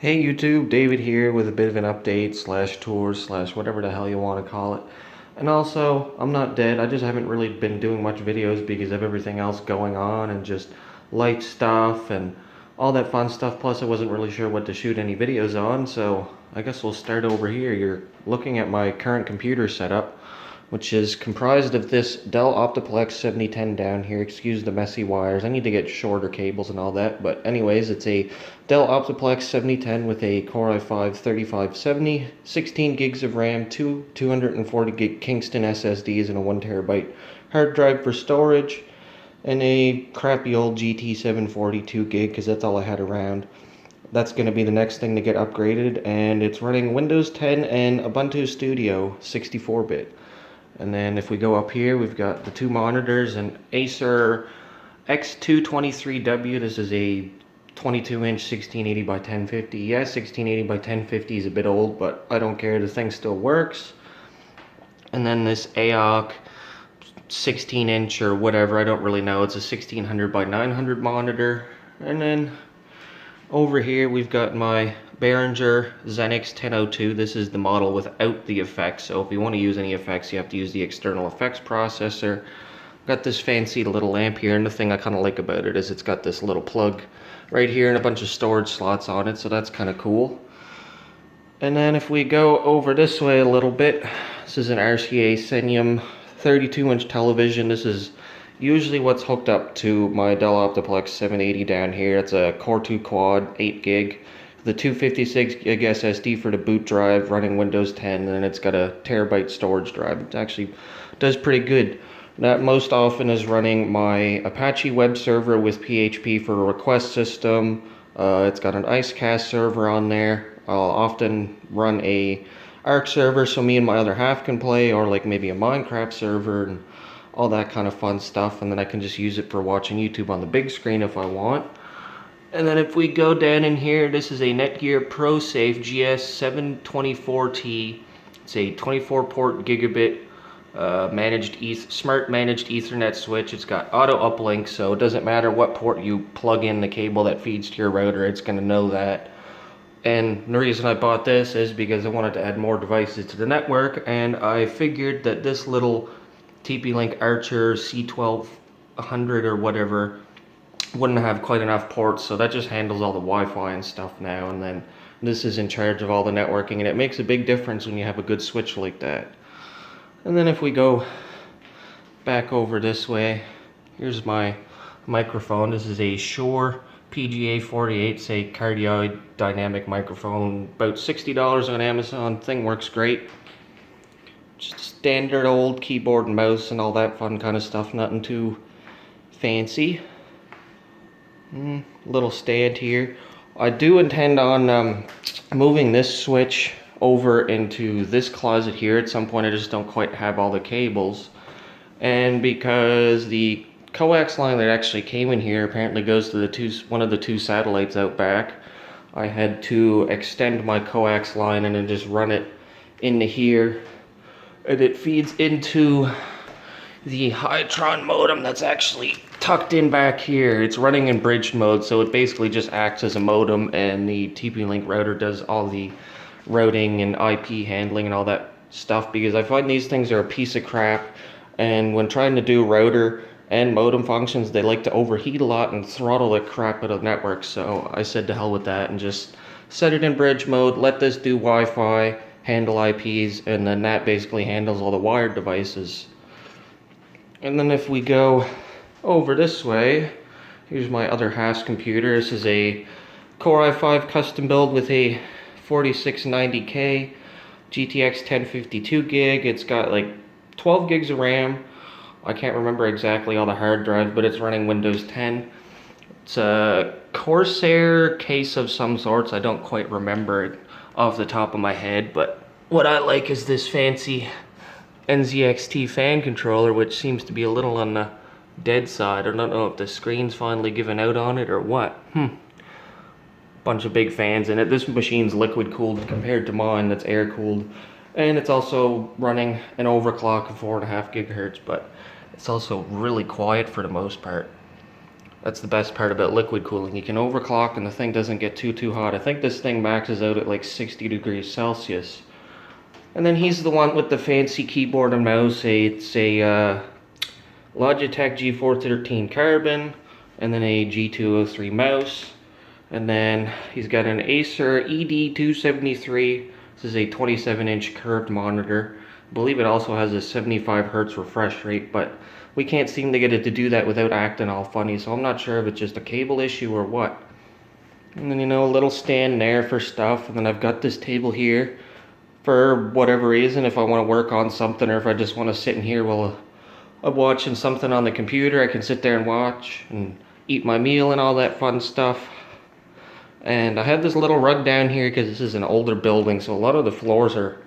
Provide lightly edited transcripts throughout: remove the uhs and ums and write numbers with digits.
Hey YouTube, David here with a bit of an update slash tour slash whatever the hell you want to call it. And also, I'm not dead, I just haven't really been doing much videos because of everything else going on and just life stuff and all that fun stuff. Plus I wasn't really sure what to shoot any videos on, so I guess we'll start over here. You're looking at my current computer setup, which is comprised of this Dell Optiplex 7010 down here. Excuse the messy wires. I need to get shorter cables and all that. But anyways, it's a Dell Optiplex 7010 with a Core i5 3570, 16 gigs of RAM, two 240 gig Kingston SSDs, and a 1 terabyte hard drive for storage, and a crappy old GT 742 gig because that's all I had around. That's going to be the next thing to get upgraded, and it's running Windows 10 and Ubuntu Studio 64-bit. And then if we go up here, we've got the two monitors, an Acer X223W. This is a 22-inch 1680 by 1050. Yes, 1680 by 1050 is a bit old, but I don't care. The thing still works. And then this AOC 16-inch or whatever, I don't really know. It's a 1600 by 900 monitor. And then over here we've got my Behringer Xenix 1002. This is the model without the effects, so if you want to use any effects you have to use the external effects processor. Got this fancy little lamp here, and the thing I kind of like about it is it's got this little plug right here and a bunch of storage slots on it, so that's kind of cool. And then if we go over this way a little bit, this is an RCA Senium 32-inch television. This is usually what's hooked up to my Dell Optiplex 780 down here. It's a Core 2 Quad, 8 gig. The 256 gig SSD for the boot drive, running Windows 10, and then it's got a terabyte storage drive. It actually does pretty good. That most often is running my Apache web server with PHP for a request system. It's got an IceCast server on there. I'll often run a Arc server so me and my other half can play, or like maybe a Minecraft server and all that kind of fun stuff, and then I can just use it for watching YouTube on the big screen if I want. And then if we go down in here, this is a Netgear ProSafe GS724T. It's a 24 port gigabit smart managed Ethernet switch. It's got auto uplink, so it doesn't matter what port you plug in the cable that feeds to your router, it's going to know that. And the reason I bought this is because I wanted to add more devices to the network, and I figured that this little TP-Link Archer C1200 or whatever wouldn't have quite enough ports, so that just handles all the Wi-Fi and stuff now, and then this is in charge of all the networking, and it makes a big difference when you have a good switch like that. And then if we go back over this way, here's my microphone. This is a Shure PGA-48. It's a cardioid dynamic microphone, about $60 on Amazon. Thing works great. Just standard old keyboard and mouse and all that fun kind of stuff, nothing too fancy. Little stand here. I do intend on moving this switch over into this closet here at some point. I just don't quite have all the cables, and because the coax line that actually came in here apparently goes to one of the two satellites out back, I had to extend my coax line and then just run it into here, and it feeds into the Hytron modem that's actually tucked in back here. It's running in bridged mode, so it basically just acts as a modem, and the TP-Link router does all the routing and IP handling and all that stuff, because I find these things are a piece of crap, and when trying to do router and modem functions, they like to overheat a lot and throttle the crap out of networks. So I said to hell with that and just set it in bridge mode, let this do Wi-Fi, handle IPs, and then that basically handles all the wired devices. And then if we go over this way, here's my other half's computer. This is a Core i5 custom build with a 4690K GTX 1052 gig. It's got like 12 gigs of RAM. I can't remember exactly all the hard drive, but it's running Windows 10. It's a Corsair case of some sorts. I don't quite remember it off the top of my head, but what I like is this fancy NZXT fan controller, which seems to be a little on the dead side. I don't know if the screen's finally given out on it or what. Bunch of big fans in it. This machine's liquid cooled compared to mine that's air cooled, and it's also running an overclock of 4.5 gigahertz, but it's also really quiet for the most part. That's the best part about liquid cooling. You can overclock and the thing doesn't get too hot. I think this thing maxes out at like 60 degrees Celsius. And then he's the one with the fancy keyboard and mouse. It's a Logitech G413 Carbon, and then a G203 mouse. And then he's got an Acer ED273. This is a 27-inch curved monitor. I believe it also has a 75 hertz refresh rate, but we can't seem to get it to do that without acting all funny, so I'm not sure if it's just a cable issue or what. And then, a little stand there for stuff, and then I've got this table here for whatever reason, if I want to work on something or if I just want to sit in here while I'm watching something on the computer. I can sit there and watch and eat my meal and all that fun stuff. And I had this little rug down here because this is an older building, so a lot of the floors are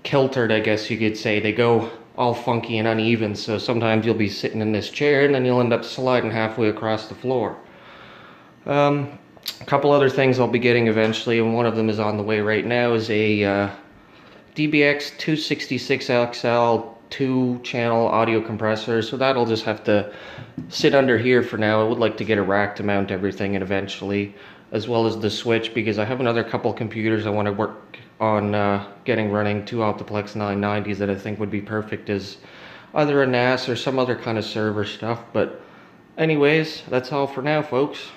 kiltered, I guess you could say. They go all funky and uneven, so sometimes you'll be sitting in this chair and then you'll end up sliding halfway across the floor. A couple other things I'll be getting eventually, and one of them is on the way right now, is a DBX 266XL 2-channel audio compressor, so that'll just have to sit under here for now. I would like to get a rack to mount everything and eventually, as well as the switch, because I have another couple computers I want to work on getting running, 2 Optiplex 990s that I think would be perfect as either a NAS or some other kind of server stuff. But anyways, that's all for now, folks.